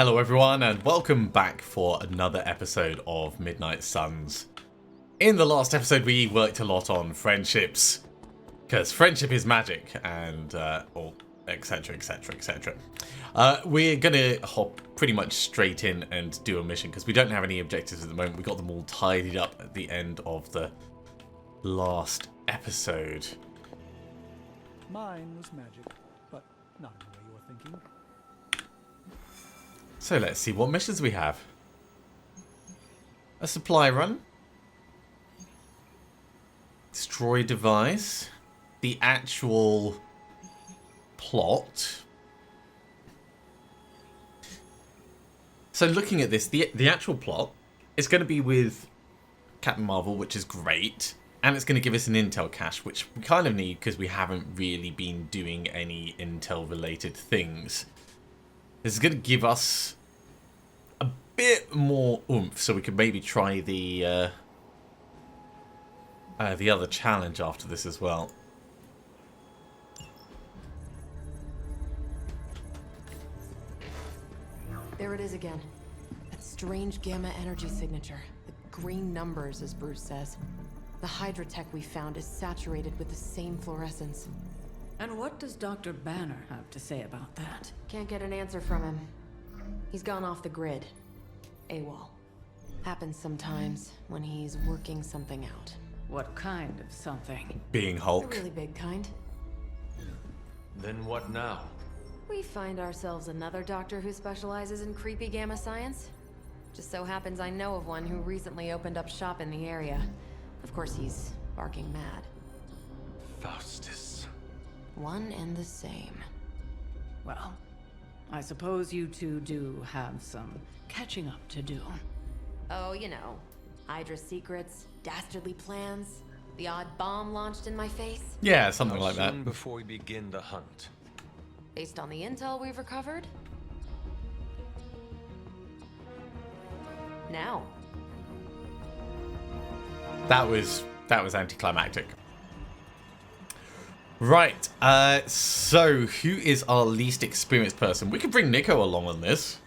Hello everyone and welcome back for another episode of Midnight Suns. In the last episode we worked a lot on friendships, because friendship is magic and etc etc etc. We're gonna hop pretty much straight in and do a mission because we don't have any objectives at the moment. We got them all tidied up at the end of the last episode. Mine was magic, but not in the way you're thinking. So let's see what missions we have. A supply run. Destroy device. The actual plot. So looking at this, the actual plot is going to be with Captain Marvel, which is great. And it's going to give us an intel cache, which we kind of need because we haven't really been doing any intel related things. This is going to give us a bit more oomph, so we could maybe try the other challenge after this as well. There it is again. That strange gamma energy signature. The green numbers, as Bruce says. The Hydra tech we found is saturated with the same fluorescence. And what does Dr. Banner have to say about that? Can't get an answer from him. He's gone off the grid. AWOL. Happens sometimes when he's working something out. What kind of something? Being The Hulk. really big kind. Then what now? We find ourselves another doctor who specializes in creepy gamma science. Just so happens I know of one who recently opened up shop in the area. Of course, he's barking mad. Faustus. One and the same. Well, I suppose you two do have some catching up to do. Oh, you know. Hydra secrets, dastardly plans, the odd bomb launched in my face. Yeah, something How like that. soon before we begin the hunt? Based on the intel we've recovered? Now. That was anticlimactic. Right, so who is our least experienced person? We could bring Nico along on this.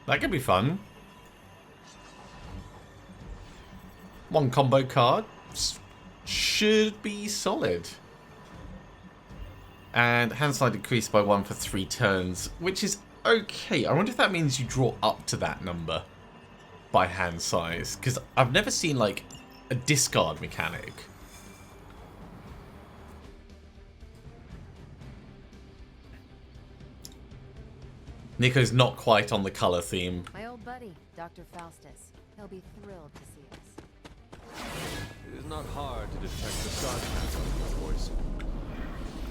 That could be fun. One combo card. Should be solid. And hand slide decreased by 1 for 3 turns, which is okay. I wonder if that means you draw up to that number by hand size, because I've never seen like a discard mechanic. Nico's not quite on the color theme. My old buddy, Dr. Faustus. He'll be thrilled to see us. It is not hard to detect the sarcasm in my voice.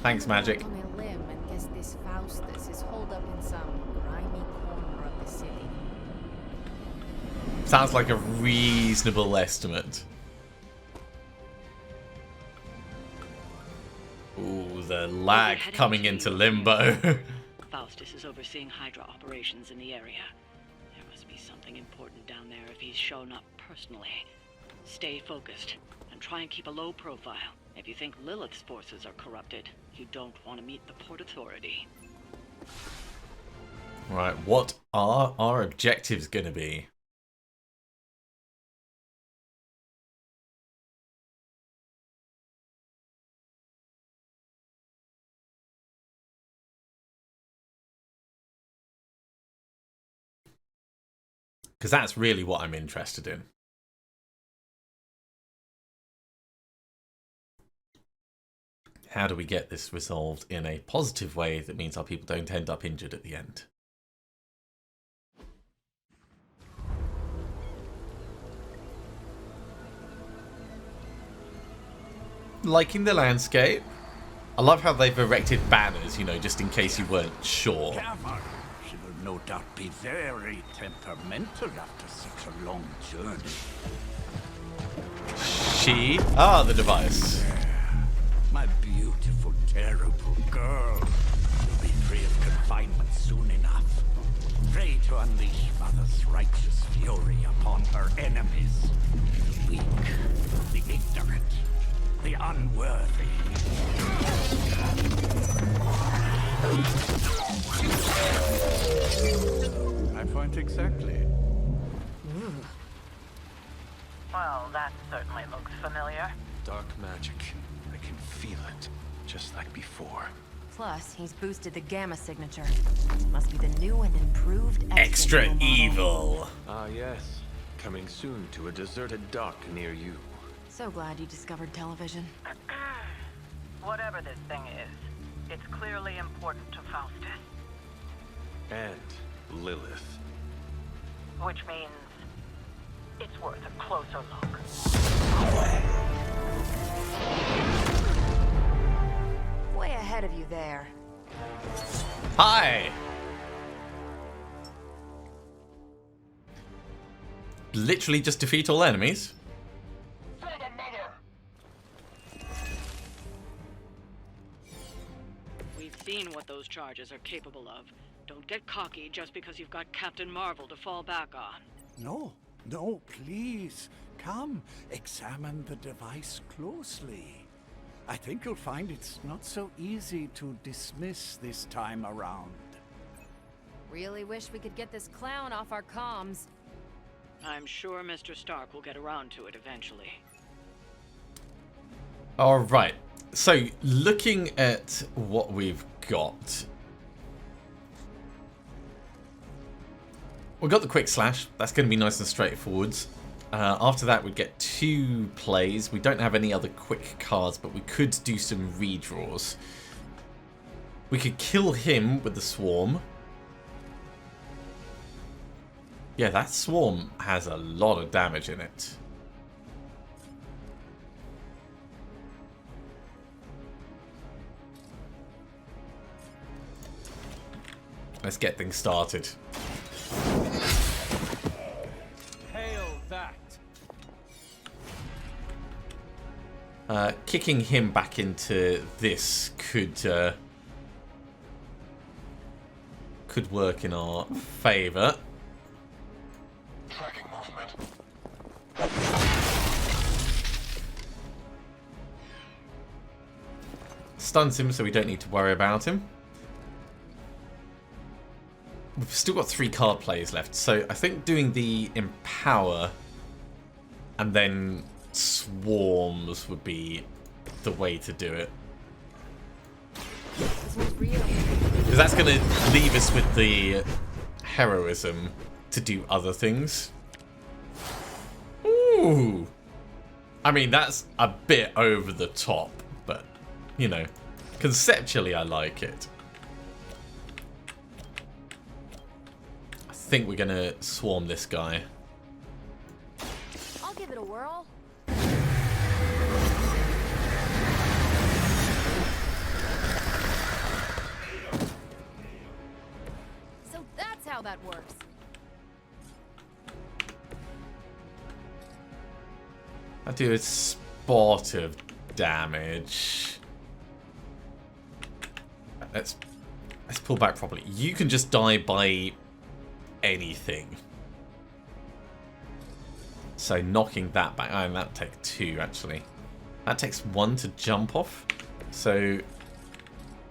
Thanks, Magic. On a limb and guess this Faustus is holed up in some grimy corner of the city. Sounds like a reasonable estimate. Ooh, the lag coming into limbo. Faustus is overseeing Hydra operations in the area. There must be something important down there if he's shown up personally. Stay focused and try and keep a low profile. If you think Lilith's forces are corrupted, you don't want to meet the Port Authority. Right, what are our objectives going to be? Because that's really what I'm interested in. How do we get this resolved in a positive way that means our people don't end up injured at the end? Liking the landscape. I love how they've erected banners, you know, just in case you weren't sure. Cameron, she will no doubt be very temperamental after such a long journey. She? Ah, the device. My beautiful, terrible girl will be free of confinement soon enough. Pray to unleash Mother's righteous fury upon her enemies. The weak, the ignorant, the unworthy. point exactly? Well, that certainly looks familiar. Dark magic. I can feel it. Just like before. Plus, he's boosted the gamma signature. Must be the new and improved Extra model. evil. Ah, yes. Coming soon to a deserted dock near you. So glad you discovered television. Whatever this thing is, it's clearly important to Faustus. And Lilith. Which means it's worth a closer look. Way ahead of you there. Hi! Literally just defeat all enemies. We've seen what those charges are capable of. Don't get cocky just because you've got Captain Marvel to fall back on. No, no, please. Come, examine the device closely. I think you'll find it's not so easy to dismiss this time around. Really wish we could get this clown off our comms. I'm sure Mr. Stark will get around to it eventually. Alright, so looking at what we've got. We've got the quick slash. That's going to be nice and straightforward. After that, we'd get 2 plays. We don't have any other quick cards, but we could do some redraws. We could kill him with the swarm. Yeah, that swarm has a lot of damage in it. Let's get things started. Hail that! Kicking him back into this could work in our favour. Tracking movement. Stuns him, so we don't need to worry about him. We've still got 3 card plays left, so I think doing the Empower and then Swarms would be the way to do it. This one's real. Because that's going to leave us with the heroism to do other things. Ooh! I mean, that's a bit over the top, but, you know, conceptually I like it. I think we're going to swarm this guy. I'll give it a whirl. So that's how that works. I do a spot of damage. Let's pull back properly. You can just die by anything. So knocking that back, and that'll take 2 actually. That takes 1 to jump off. So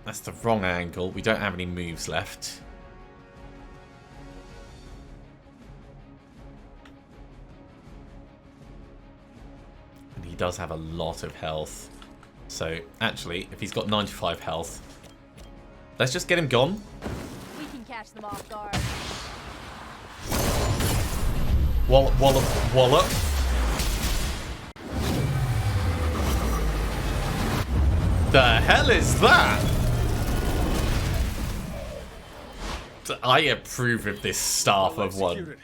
that's the wrong angle. We don't have any moves left. And he does have a lot of health. So actually, if he's got 95 health, let's just get him gone. We can catch them off guard. Wallop, wallop, wallop. The hell is that? I approve of this staff of one.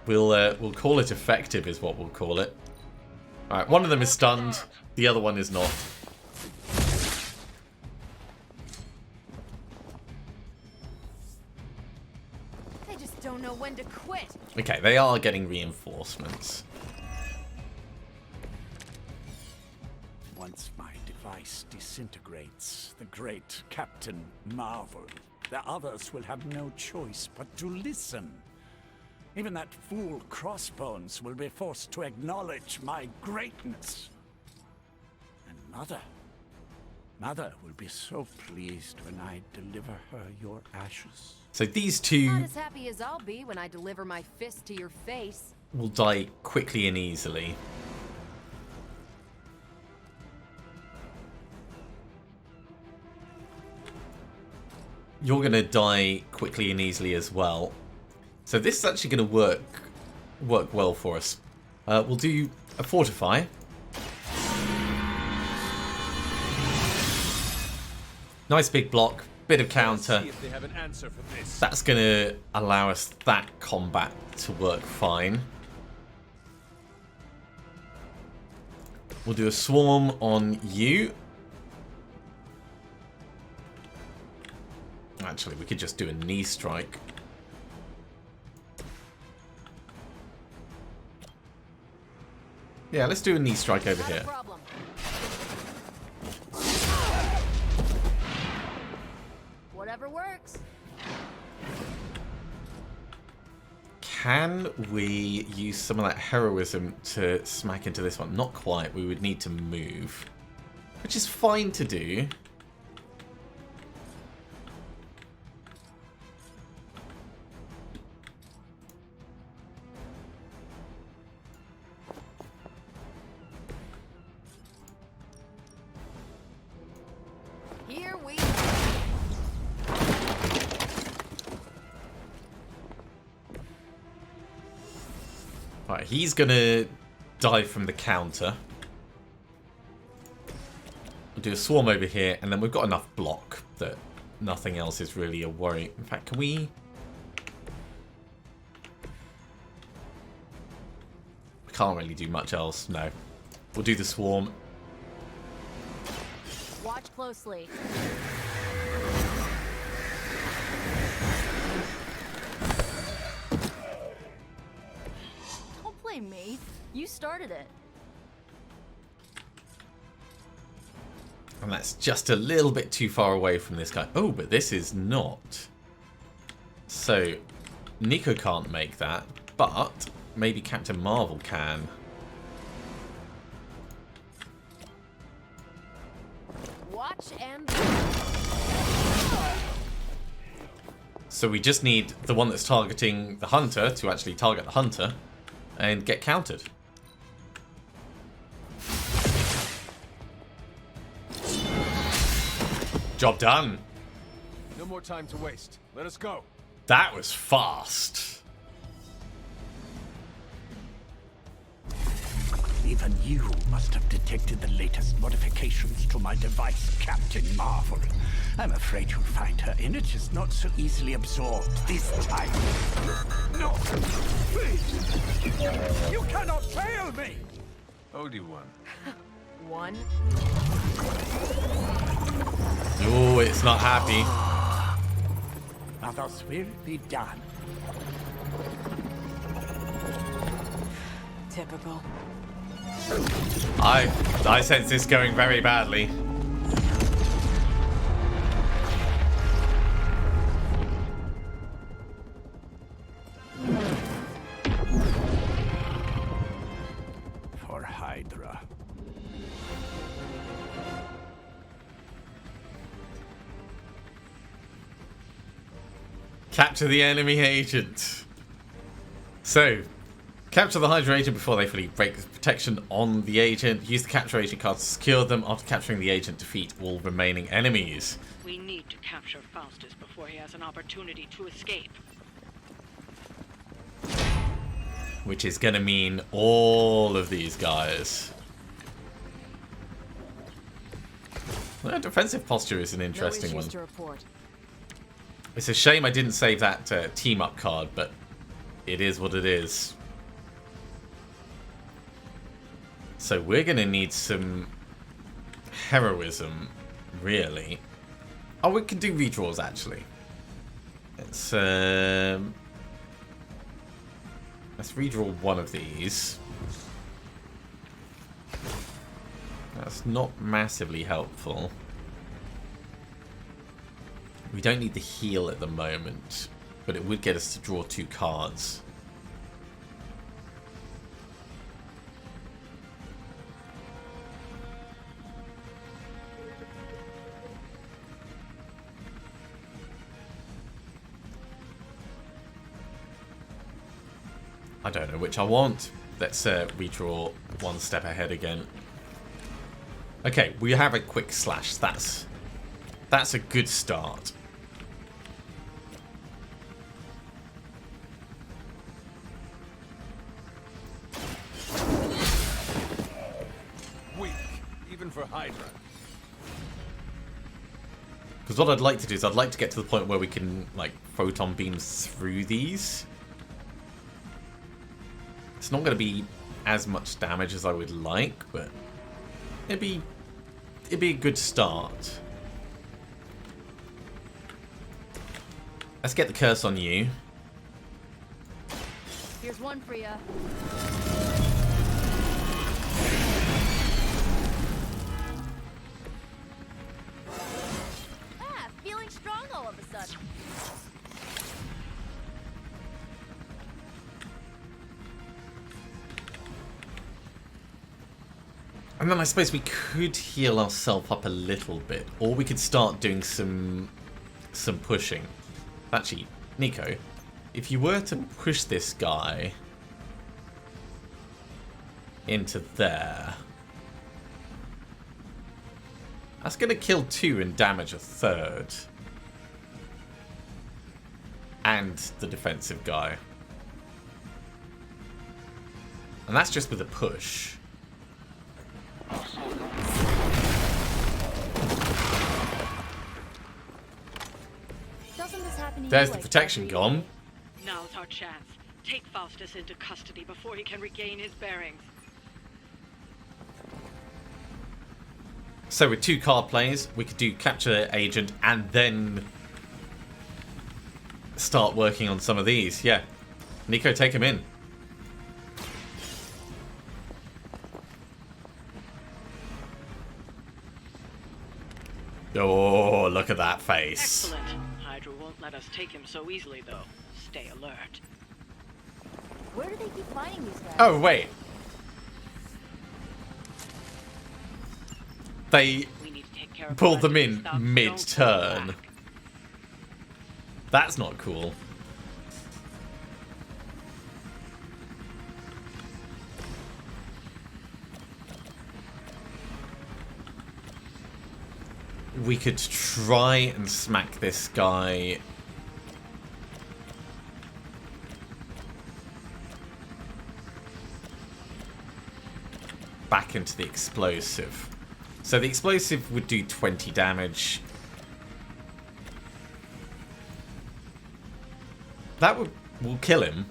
We'll call it effective is what we'll call it. Alright, one of them is stunned, the other one is not. They just don't know when to quit. Okay, they are getting reinforcements. Once my device disintegrates, the great Captain Marvel, the others will have no choice but to listen. Even that fool Crossbones will be forced to acknowledge my greatness. And Mother, Mother will be so pleased when I deliver her your ashes. So these two Not as happy as I'll be when I deliver my fist to your face. will die quickly and easily. You're going to die quickly and easily as well. So this is actually going to work well for us. We'll do a fortify. Nice big block, bit of counter. See if they have an answer for this. That's going to allow us that combat to work fine. We'll do a swarm on you. Actually, we could just do a knee strike. Yeah, let's do a knee strike over here. Problem. Whatever works. Can we use some of that heroism to smack into this one? Not quite. We would need to move, which is fine to do. Here we Right, he's gonna die from the counter. We'll do a swarm over here, and then we've got enough block that nothing else is really a worry. In fact, can we... We can't really do much else, no. We'll do the swarm. watch closely. Don't blame me. You started it. And that's just a little bit too far away from this guy. Oh, but this is not. So, Nico can't make that, but maybe Captain Marvel can. Watch and... So we just need the one that's targeting the hunter to actually target the hunter and get countered. Job done. No more time to waste. Let us go. That was fast. Even you must have detected the latest modifications to my device, Captain Marvel. I'm afraid you'll find her energies not so easily absorbed this time. No! Please! You cannot fail me! Odie one. One. Oh, it's not happy. Others will be done. Typical. I sense this going very badly. For Hydra. Capture the enemy agent. So, capture the Hydra agent before they fully break the protection on the agent. Use the capture agent card to secure them. After capturing the agent, defeat all remaining enemies. We need to capture Faustus before he has an opportunity to escape. Which is going to mean all of these guys. Well, defensive posture is an interesting No one. issues to report. It's a shame I didn't save that team-up card, but it is what it is. So we're going to need some heroism, really. Oh, we can do redraws, actually. Let's redraw one of these. That's not massively helpful. We don't need the heal at the moment, but it would get us to draw 2 cards. I don't know which I want. Let's redraw one step ahead again. Okay, we have a quick slash. That's a good start. Weak, even for Hydra. Because what I'd like to do is I'd like to get to the point where we can, like, photon beams through these. It's not going to be as much damage as I would like, but it'd be a good start. Let's get the curse on you. Here's one for ya. Ah, feeling strong all of a sudden. And then I suppose we could heal ourselves up a little bit, or we could start doing some pushing. Actually, Nico, if you were to push this guy into there, that's going to kill 2 and damage a 3rd. And the defensive guy. And that's just with a push. There's the protection gone. Now's our chance. Take Faustus into custody before he can regain his bearings. So with 2 card plays, we could do capture agent and then start working on some of these. Yeah. Nico, take him in. Oh, look at that face. Excellent. Hydra won't let us take him so easily, though. Stay alert. Where do they keep finding these guys? Oh, wait. They We need to take care of pulled them the in stuff. mid-turn. Don't go back. That's not cool. We could try and smack this guy. Back into the explosive. So the explosive would do 20 damage. That will kill him.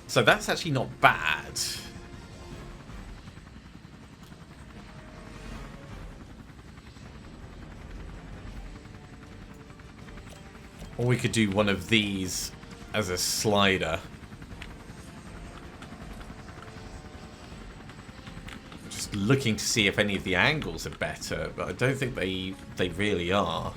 So that's actually not bad. Or we could do one of these as a slider. Just looking to see if any of the angles are better, but I don't think they really are.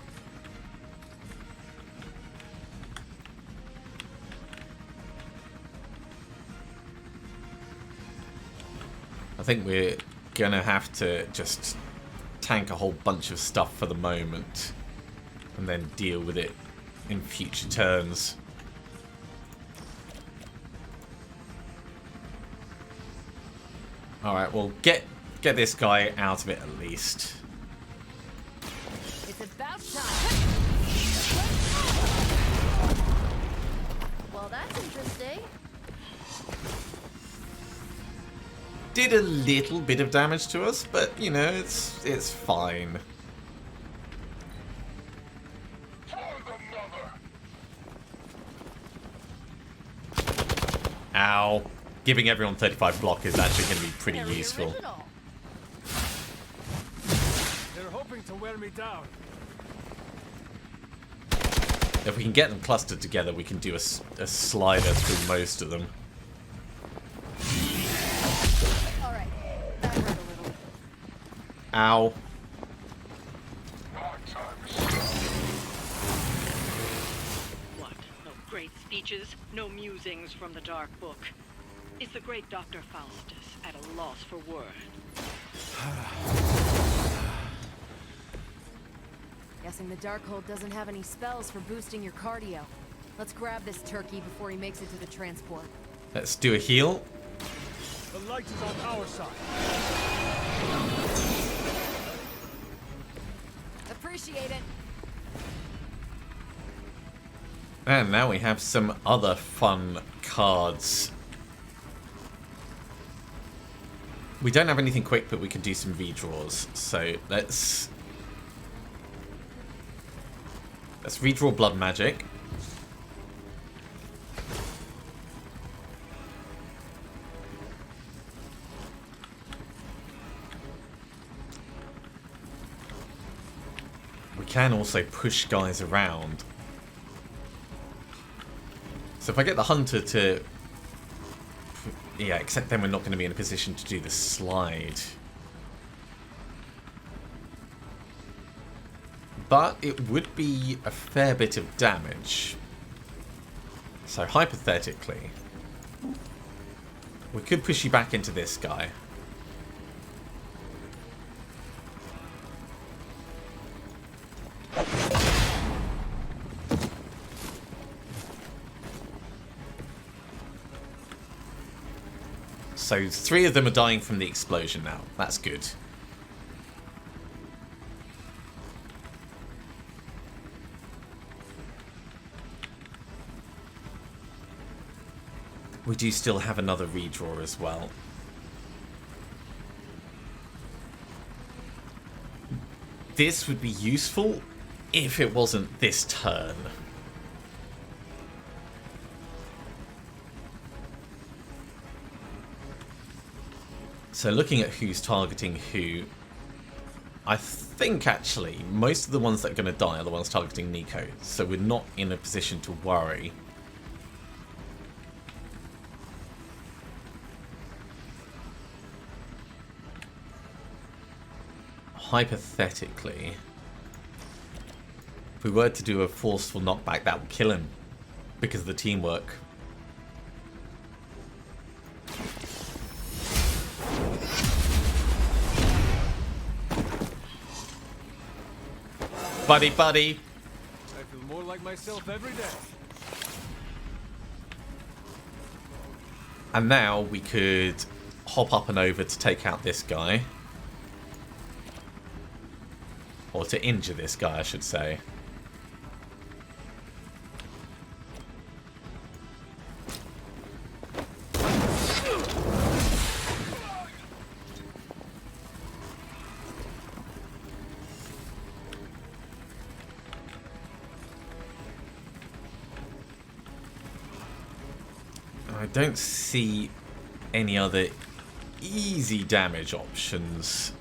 I think we're gonna have to just tank a whole bunch of stuff for the moment and then deal with it in future turns. Alright, well, get this guy out of it at least. It's about time. Well, that's interesting. Did a little bit of damage to us, but, you know, it's fine. Ow. Giving everyone 35 block is actually going to be pretty Very useful. original. They're hoping to wear me down. If we can get them clustered together, we can do a slider through most of them. All right, that hurt a little. Ow. What? No great speeches? No musings from the Dark Book? Is the great Dr. Faustus at a loss for words? Guessing the Darkhold doesn't have any spells for boosting your cardio. Let's grab this turkey before he makes it to the transport. Let's do a heal. The light is on our side. Appreciate it. And now we have some other fun cards. We don't have anything quick, but we can do some redraws. So let's redraw Blood Magic. We can also push guys around. So if I get the Hunter to... Yeah, except then we're not going to be in a position to do the slide. But it would be a fair bit of damage. So hypothetically, we could push you back into this guy. So 3 of them are dying from the explosion now. That's good. We do still have another redraw as well. This would be useful if it wasn't this turn. So looking at who's targeting who, I think actually most of the ones that are going to die are the ones targeting Nico. So we're not in a position to worry. Hypothetically, if we were to do a forceful knockback, that would kill him because of the teamwork. Buddy, buddy. I feel more like myself every day. And now we could hop up and over to take out this guy. Or to injure this guy, I should say. I don't see any other easy damage options.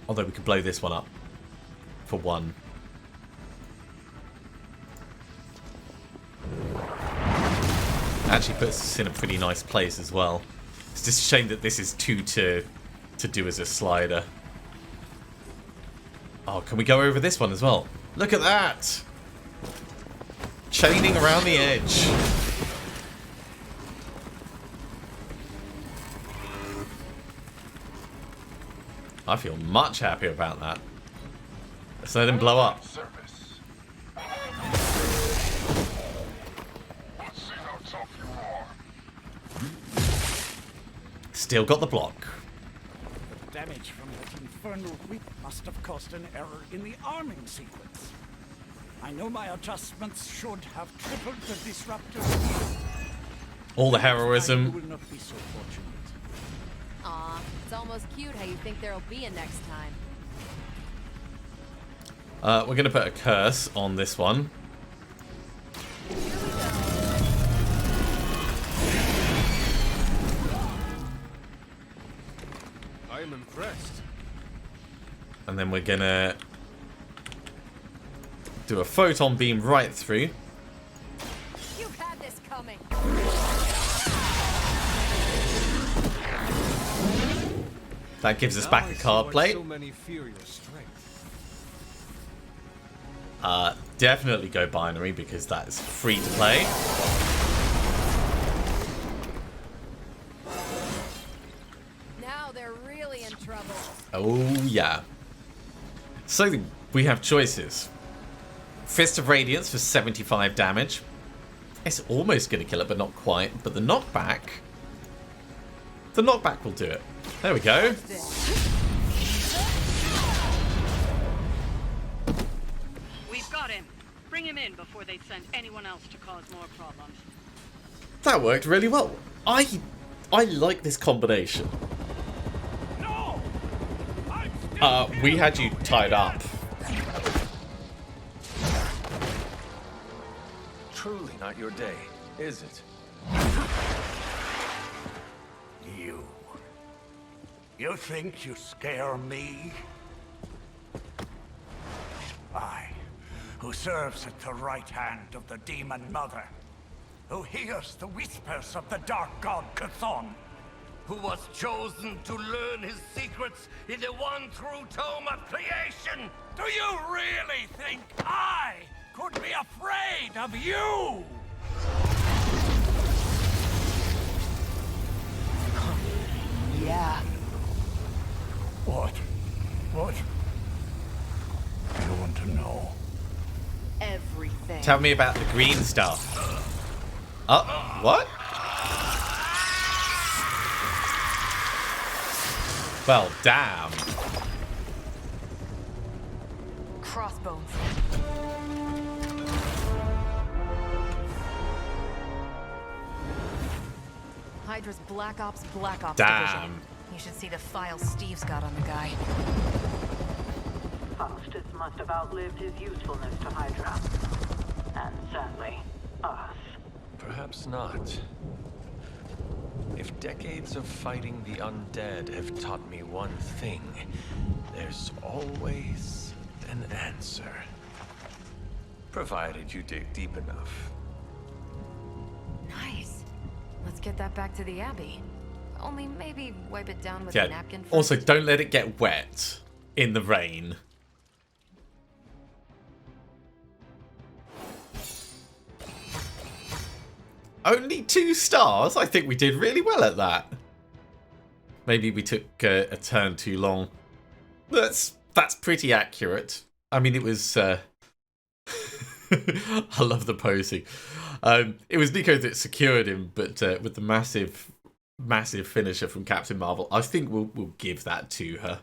Although we could blow this one up for 1. Actually puts us in a pretty nice place as well. It's just a shame that this is 2 to do as a slider. Oh, can we go over this one as well? Look at that! Chaining around the edge. I feel much happier about that. Let's let him blow up. Still got the block. The damage from that infernal whip must have caused an error in the arming sequence. I know my adjustments should have tripled the disruptor. All the You heroism. will not be so fortunate. Aw, it's almost cute how you think there'll be a next time. We're going to put a curse on this one. I am impressed. And then we're going to do a photon beam right through. You've had this coming. That gives us Now back I a see card why plate. So many fear your strength. Definitely go binary because that is free to play. Now they're really in trouble. Oh yeah. So we have choices. Fist of Radiance for 75 damage. It's almost going to kill it, but not quite. But the knockback... The knockback will do it. There we go. We've got him. Bring him in before they send anyone else to cause more problems. That worked really well. I like this combination. No! We had you tied up. Truly not your day, is it? You think you scare me? I, who serves at the right hand of the Demon Mother, who hears the whispers of the Dark God Chthon, who was chosen to learn his secrets in the one true tome of creation. Do you really think I could be afraid of you? Yeah. What? You want to know? Everything. Tell me about the green stuff. Oh, what? Well, damn. Crossbones. Hydra's Black Ops division. Damn. You should see the file Steve's got on the guy. Faustus must have outlived his usefulness to Hydra. And sadly, us. Perhaps not. If decades of fighting the undead have taught me one thing, there's always an answer. Provided you dig deep enough. Nice. Let's get that back to the Abbey. Only maybe wipe it down with Yeah. a napkin first. Also, don't let it get wet in the rain. Only 2 stars? I think we did really well at that. Maybe we took a turn too long. That's pretty accurate. I mean, it was... I love the posing. It was Nico that secured him, but with the massive finisher from Captain Marvel, I think we'll give that to her.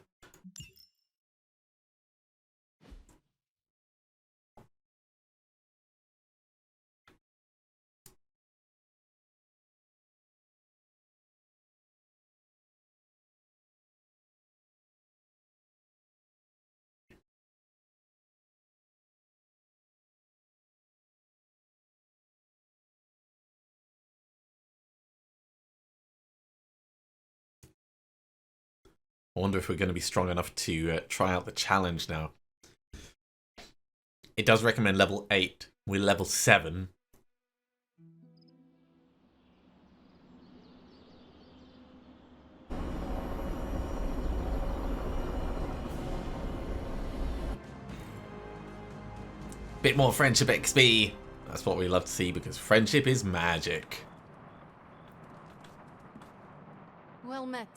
I wonder if we're going to be strong enough to try out the challenge now. It does recommend level 8. We're level 7. Bit more friendship XP. That's what we love to see because friendship is magic. Well met.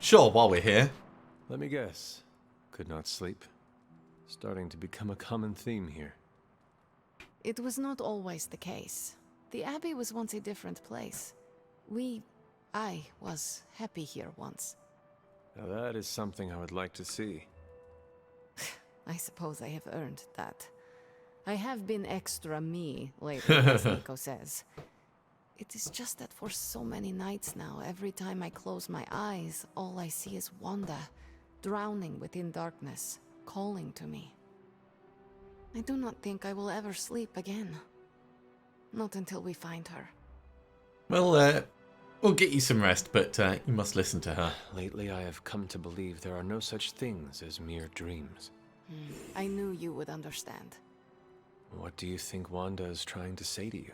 Sure, while we're here. Let me guess. Could not sleep. Starting to become a common theme here. It was not always the case. The Abbey was once a different place. I was happy here once. Now that is something I would like to see. I suppose I have earned that. I have been extra me lately, as Nico says. It is just that for so many nights now, every time I close my eyes, all I see is Wanda, drowning within darkness, calling to me. I do not think I will ever sleep again. Not until we find her. Well, we'll get you some rest, but you must listen to her. Lately I have come to believe there are no such things as mere dreams. I knew you would understand. What do you think Wanda is trying to say to you?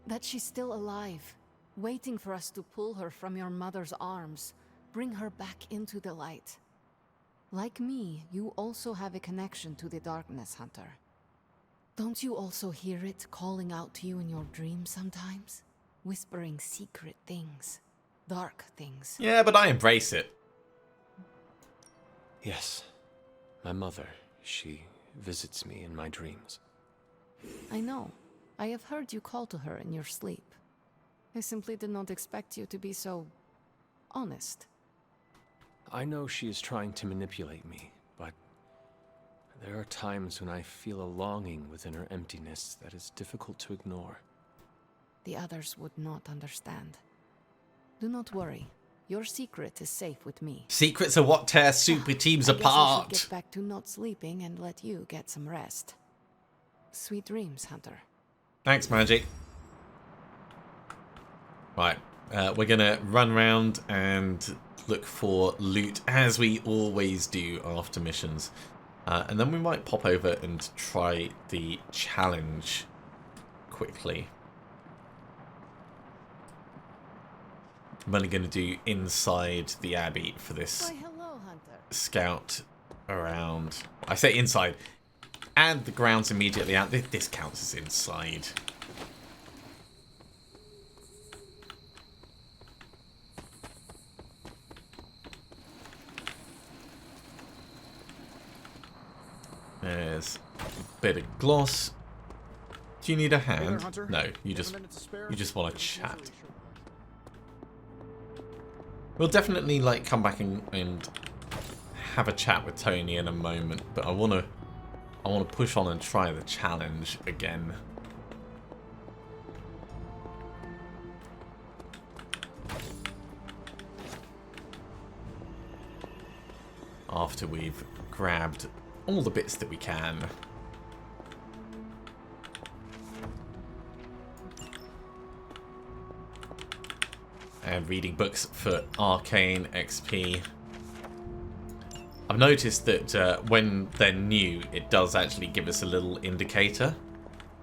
That she's still alive, waiting for us to pull her from your mother's arms, bring her back into the light. Like me, you also have a connection to the darkness, Hunter. Don't you also hear it calling out to you in your dreams sometimes? Whispering secret things, dark things. Yeah, but I embrace it. Yes. My mother, she visits me in my dreams. I know. I have heard you call to her in your sleep. I simply did not expect you to be so honest. I know she is trying to manipulate me, but there are times when I feel a longing within her emptiness that is difficult to ignore. The others would not understand. Do not worry. Your secret is safe with me. Secrets are what tear super teams I guess I apart. should get back to not sleeping and let you get some rest. Sweet dreams, Hunter. Thanks, Magic. Right, we're gonna run around and look for loot, as we always do after missions. And then we might pop over and try the challenge quickly. I'm only going to do inside the Abbey for this scout around. I say inside, and the grounds immediately out. This counts as inside. There's a bit of gloss. Do you need a hand? No, you just want to chat. We'll definitely like come back and have a chat with Tony in a moment, but I wanna push on and try the challenge again. After we've grabbed all the bits that we can. And reading books for Arcane XP. I've noticed that when they're new, it does actually give us a little indicator.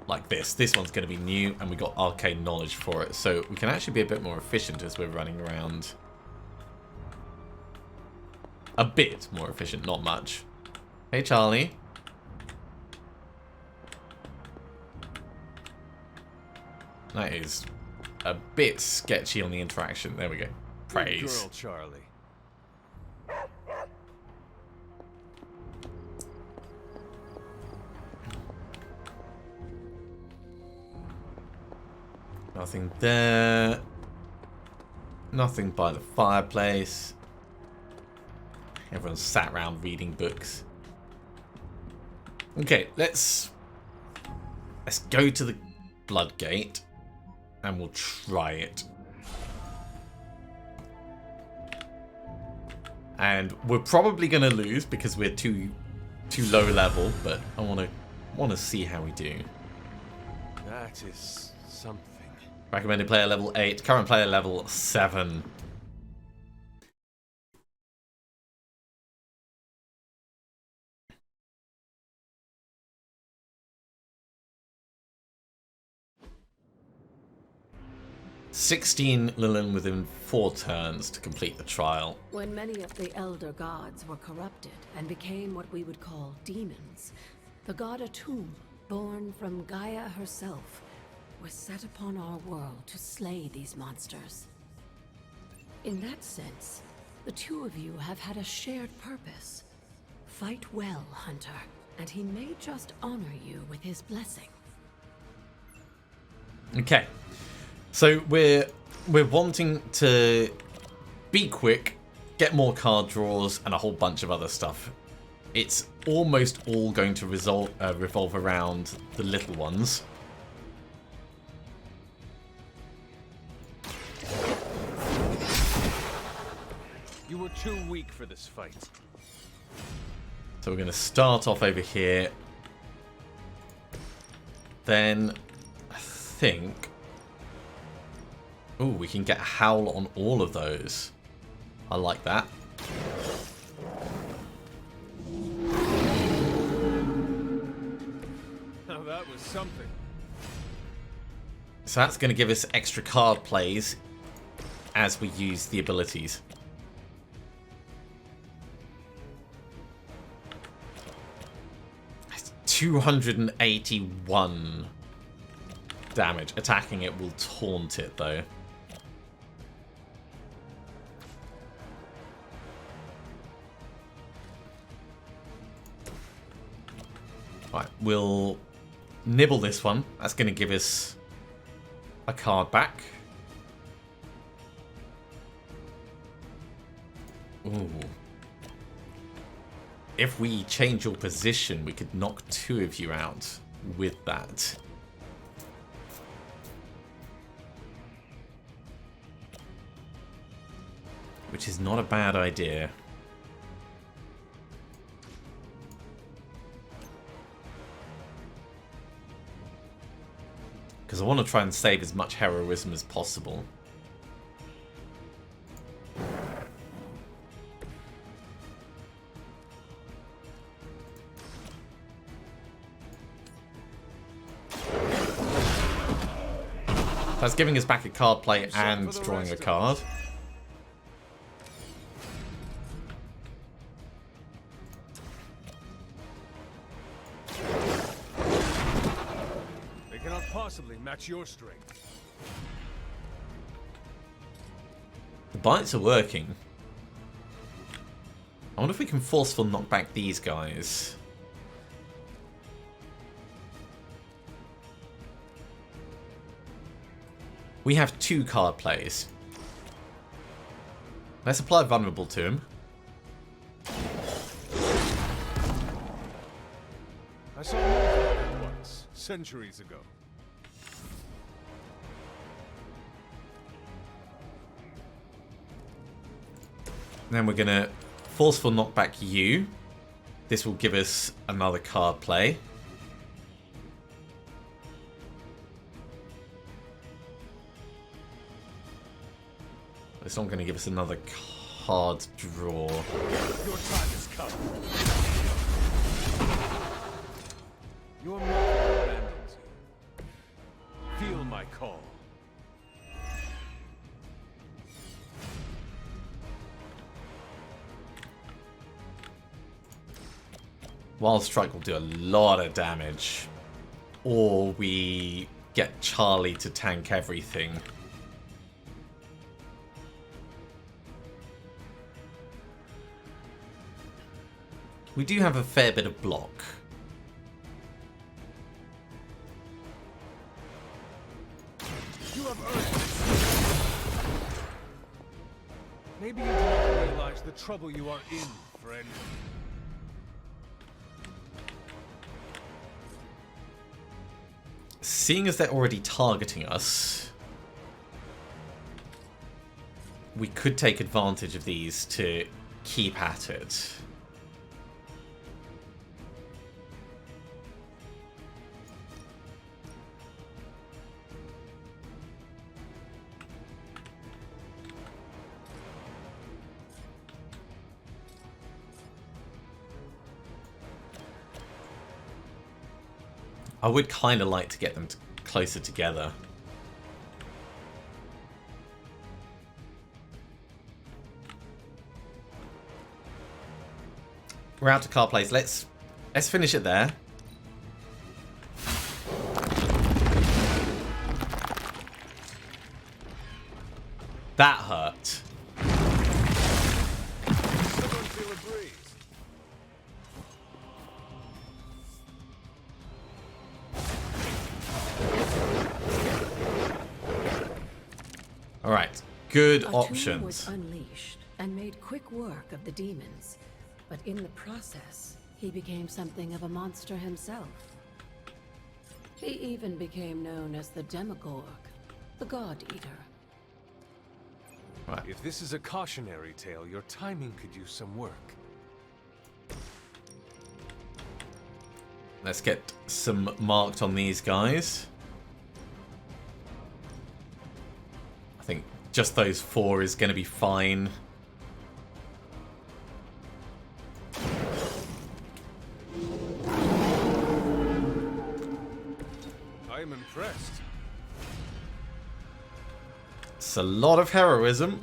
Like this. This one's going to be new, and we got Arcane Knowledge for it. So we can actually be a bit more efficient as we're running around. A bit more efficient, not much. Hey, Charlie. That is a bit sketchy on the interaction. There we go. Praise. Good girl, Charlie. Nothing there. Nothing by the fireplace. Everyone's sat around reading books. Okay, let's go to the Blood Gate and we'll try it. And we're probably gonna lose because we're too low level, but I wanna see how we do. That is something. Recommended player level 8, current player level 7. $16 Lilin within 4 turns to complete the trial. When many of the elder gods were corrupted and became what we would call demons, the god Atum, born from Gaia herself, was set upon our world to slay these monsters. In that sense, the two of you have had a shared purpose. Fight well, Hunter, and he may just honor you with his blessing. Okay. So we're wanting to be quick, get more card draws, and a whole bunch of other stuff. It's almost all going to revolve around the little ones. You were too weak for this fight. So we're going to start off over here. Then I think... ooh, we can get a howl on all of those. I like that. Now that was something. So that's going to give us extra card plays as we use the abilities. That's 281 damage. Attacking it will taunt it though. Right, we'll nibble this one. That's going to give us a card back. Ooh. If we change your position, we could knock 2 of you out with that. Which is not a bad idea. Because I want to try and save as much heroism as possible. That's giving us back a card play and drawing a card. They cannot possibly match your strength. The bites are working. I wonder if we can forceful knock back these guys. We have 2 card plays. Let's apply vulnerable to him. I saw more of that once, centuries ago. Then we're going to forceful knock back you. This will give us another card play. It's not going to give us another card draw. Your time has come. Your mother abandons you. Feel my call. Wild Strike will do a lot of damage. Or we get Charlie to tank everything. We do have a fair bit of block. You have earned it. Maybe you do not realize the trouble you are in, friend. Seeing as they're already targeting us, we could take advantage of these to keep at it. I would kind of like to get them closer together. We're out to card plays. Let's finish it there. That hurt. Alright, good options. Was unleashed and made quick work of the demons, but in the process, he became something of a monster himself. He even became known as the Demogorg, the God Eater. Right. If this is a cautionary tale, your timing could use some work. Let's get some marked on these guys. I think just those 4 is going to be fine. I am impressed. It's a lot of heroism.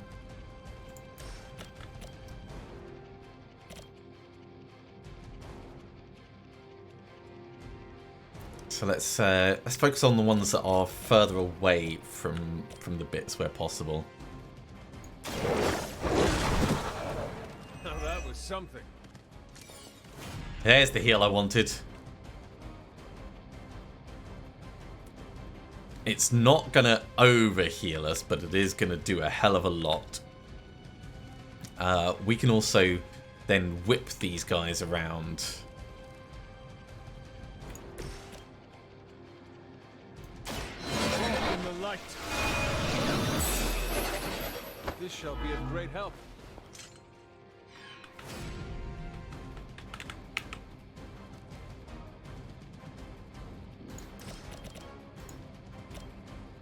So let's focus on the ones that are further away from the bits where possible. Now that was something. There's the heal I wanted. It's not going to overheal us, but it is going to do a hell of a lot. We can also then whip these guys around. In the light. This shall be of great help.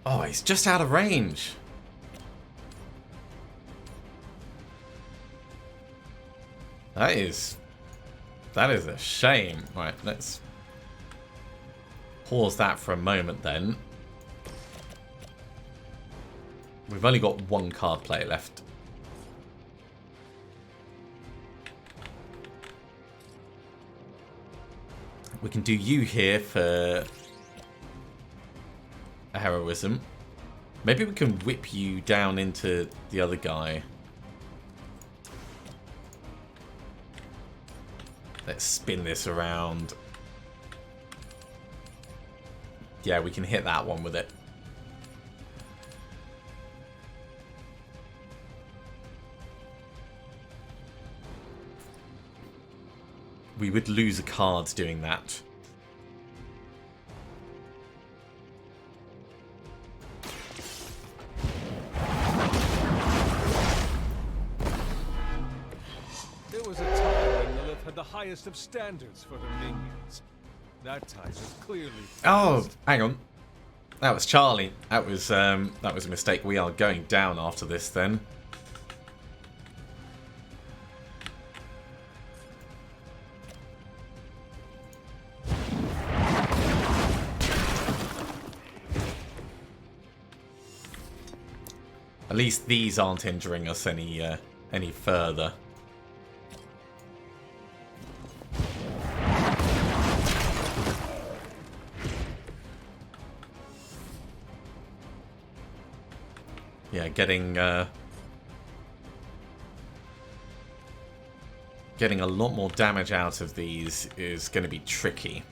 Oh, he's just out of range. That is a shame. Right, let's pause that for a moment then. We've only got one card play left. We can do you here for a heroism. Maybe we can whip you down into the other guy. Let's spin this around. Yeah, we can hit that one with it. We would lose a card doing that. There was a time when Lilith had the highest of standards for her minions. That time is clearly Oh, hang on. That was Charlie. That was a mistake. We are going down after this then. At least these aren't injuring us any further. Yeah, getting a lot more damage out of these is going to be tricky.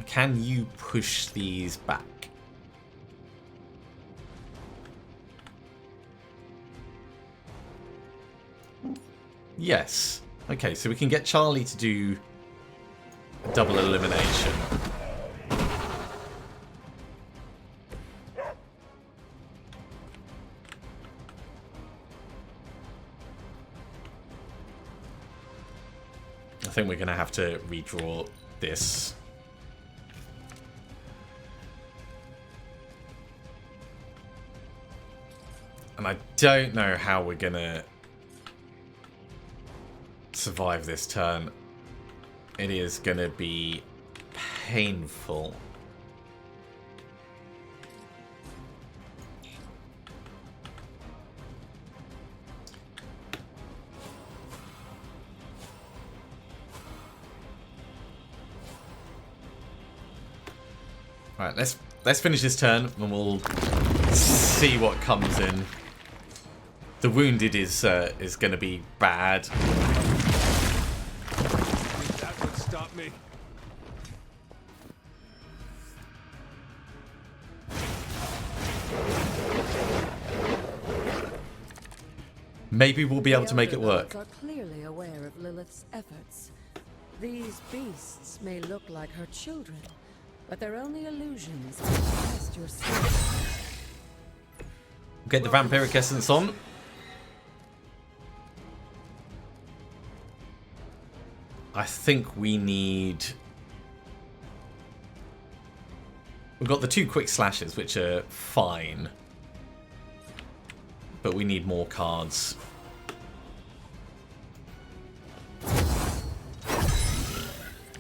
Can you push these back? Yes. Okay, so we can get Charlie to do a double elimination. I think we're going to have to redraw this. And I don't know how we're going to survive this turn. It is going to be painful. Right, let's finish this turn and we'll see what comes in. The wounded is going to be bad. that would stop me. Maybe we'll be able to make it work. The Elder Gods are clearly aware of Lilith's efforts. These beasts may look like her children, but they're only illusions to test your strength. Get the vampiric essence on. I think we need... We've got the 2 quick slashes, which are fine. But we need more cards.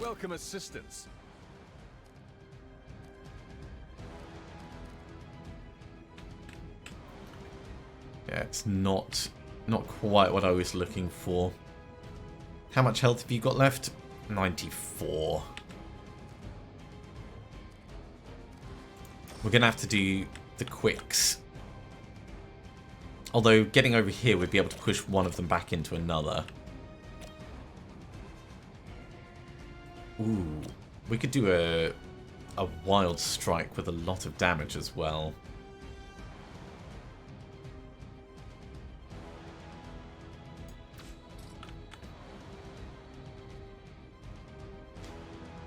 Welcome assistance. Yeah, it's not quite what I was looking for. How much health have you got left? 94. We're going to have to do the quicks. Although getting over here, we'd be able to push one of them back into another. Ooh. We could do a wild strike with a lot of damage as well.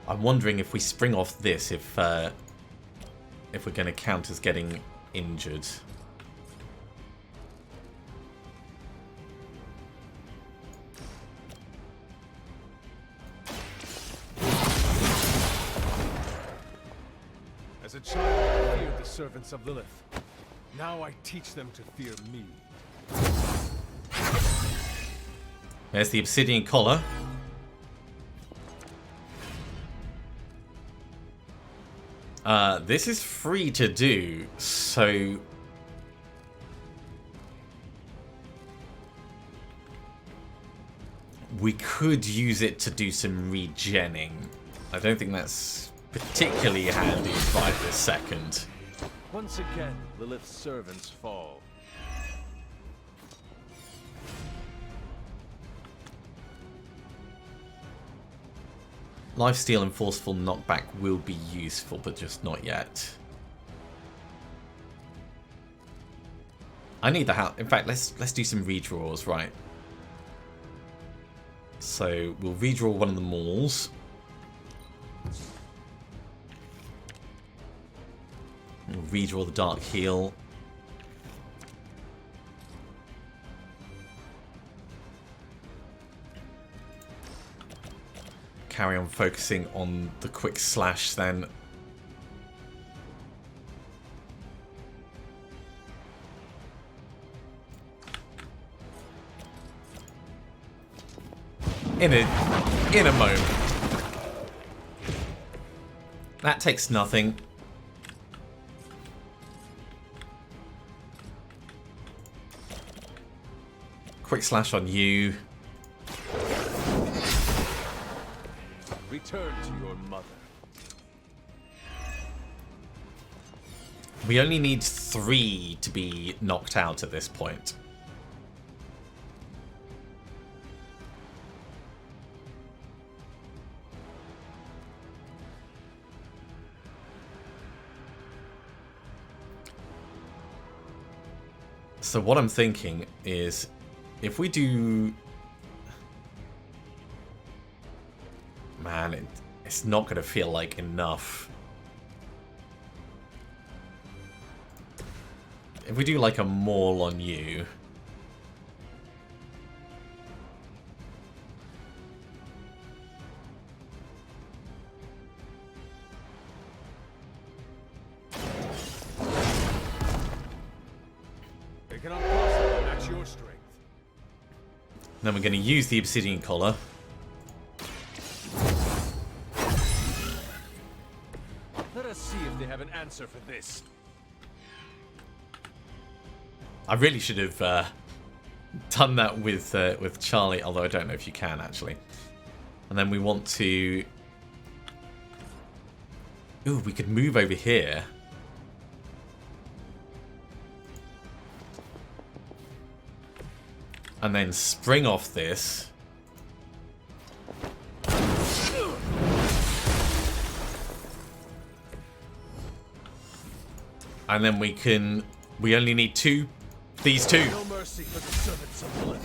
I'm wondering if we spring off this, if we're going to count as getting injured. As a child, I feared the servants of Lilith. Now I teach them to fear me. There's the obsidian collar. This is free to do, so we could use it to do some regenning. I don't think that's particularly handy right this second. Once again, Lilith's servants fall. Lifesteal and forceful knockback will be useful, but just not yet. I need the help. In fact, let's do some redraws, right? So we'll redraw one of the mauls. We'll redraw the dark heal. Carry on focusing on the quick slash then. In a moment. That takes nothing. Quick slash on you. Return to your mother. We only need 3 to be knocked out at this point. So what I'm thinking is, if we do... Man, it's not going to feel like enough. If we do like a maul on you... They cannot possibly match your strength. Then we're going to use the obsidian collar. Let us see if they have an answer for this. I really should have done that with Charlie, although I don't know if you can actually. And then we want to... Ooh, we could move over here. And then spring off this. And then we can... We only need 2. These 2. No mercy for the servants of Lilith.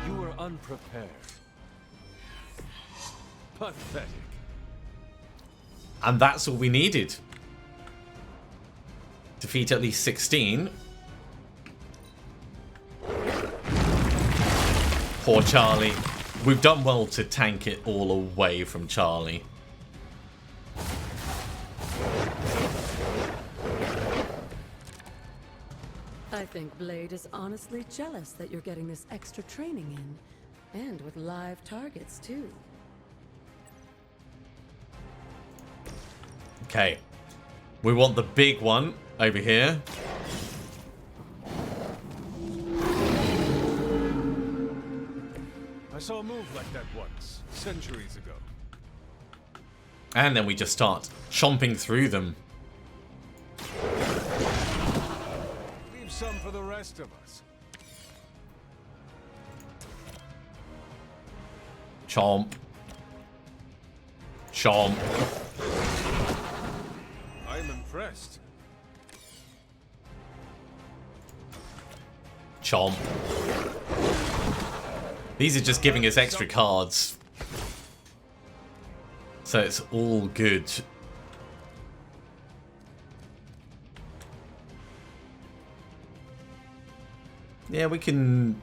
You were unprepared. Pathetic. And that's all we needed. Defeat at least 16. Poor Charlie. We've done well to tank it all away from Charlie. I think Blade is honestly jealous that you're getting this extra training in. And with live targets, too. Okay. We want the big one over here. I saw a move like that once, centuries ago. And then we just start chomping through them. Leave some for the rest of us. Chomp. Chomp. I'm impressed. Chomp. These are just giving us extra cards. So it's all good. Yeah, we can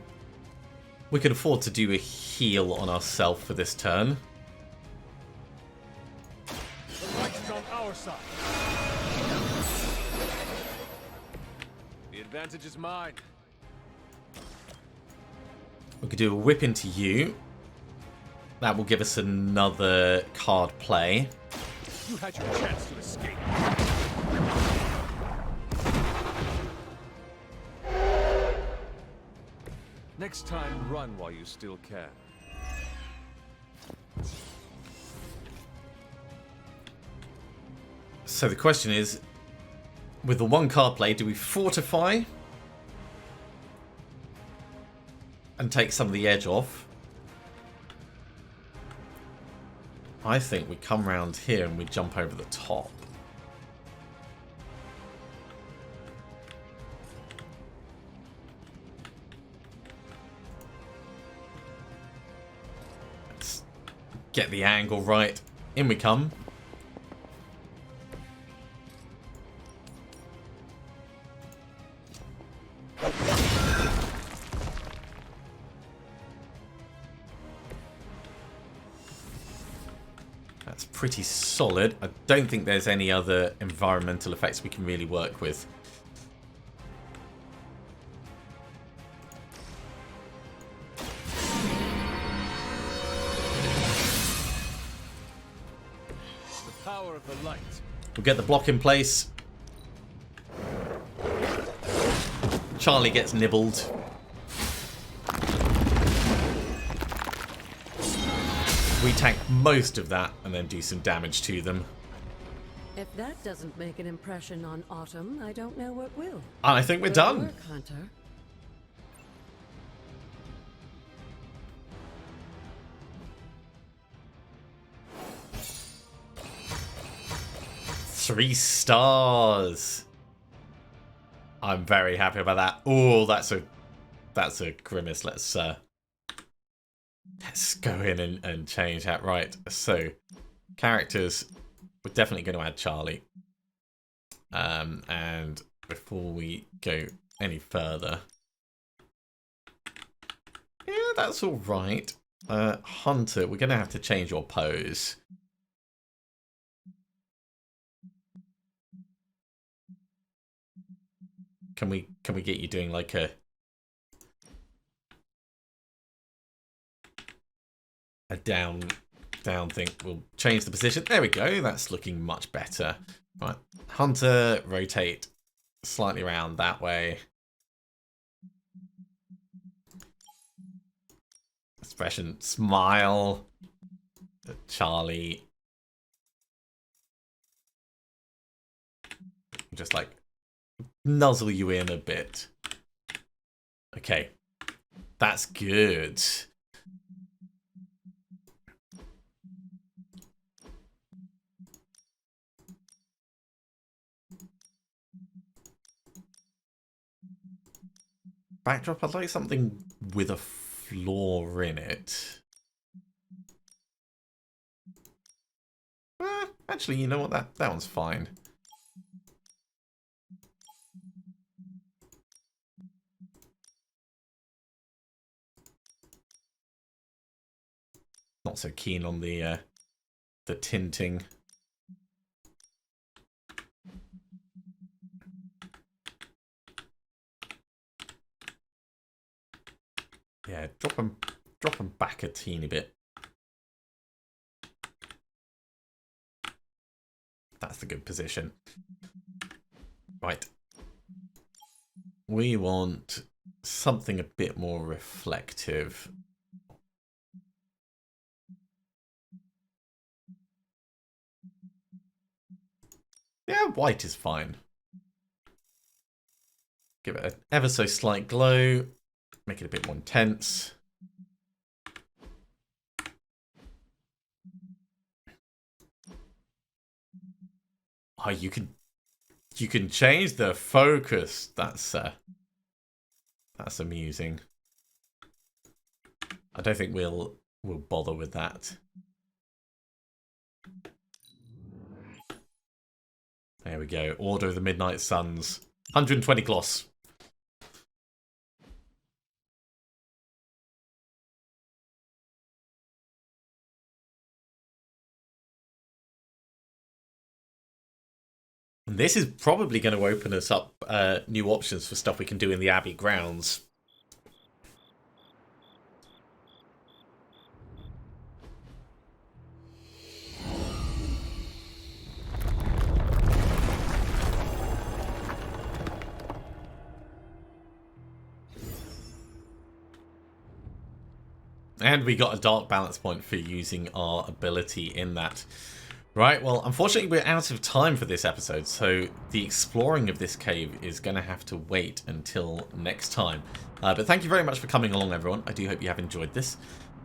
afford to do a heal on ourselves for this turn. The light is on our side. The advantage is mine. We could do a whip into you. That will give us another card play. You had your chance to escape. Next time, run while you still can. So the question is, with the one card play, do we fortify and take some of the edge off? I think we come round here and we jump over the top. Let's get the angle right. In we come. That's pretty solid. I don't think there's any other environmental effects we can really work with. The power of the light. We'll get the block in place. Charlie gets nibbled. We tank most of that and then do some damage to them. If that doesn't make an impression on Autumn, I don't know what will. And I think we're Good done. work, Hunter. Three stars. I'm very happy about that. Oh, that's a grimace. Let's go in and change that. Right. So characters, we're definitely going to add Charlie. And before we go any further, yeah, that's all right. Hunter, we're going to have to change your pose. Can we get you doing like a down thing? We'll change the position. There we go. That's looking much better. Right. Hunter, rotate slightly around that way. Expression, smile. Charlie. Just like nuzzle you in a bit. Okay. That's good. Backdrop, I'd like something with a floor in it. Actually, you know what? That one's fine. Not so keen on the tinting. Yeah, drop them back a teeny bit. That's the good position. Right. We want something a bit more reflective. Yeah, white is fine. Give it an ever so slight glow. Make it a bit more intense. Oh, you can change the focus. That's amusing. I don't think we'll bother with that. There we go. Order of the Midnight Suns. 120 gloss. And this is probably going to open us up new options for stuff we can do in the Abbey grounds. And we got a dark balance point for using our ability in that. Right, well, unfortunately we're out of time for this episode, so the exploring of this cave is going to have to wait until next time. But thank you very much for coming along, everyone. I do hope you have enjoyed this.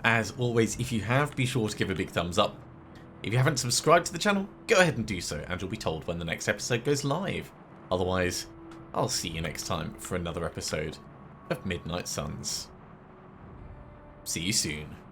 As always, if you have, be sure to give a big thumbs up. If you haven't subscribed to the channel, go ahead and do so, and you'll be told when the next episode goes live. Otherwise, I'll see you next time for another episode of Midnight Suns. See you soon.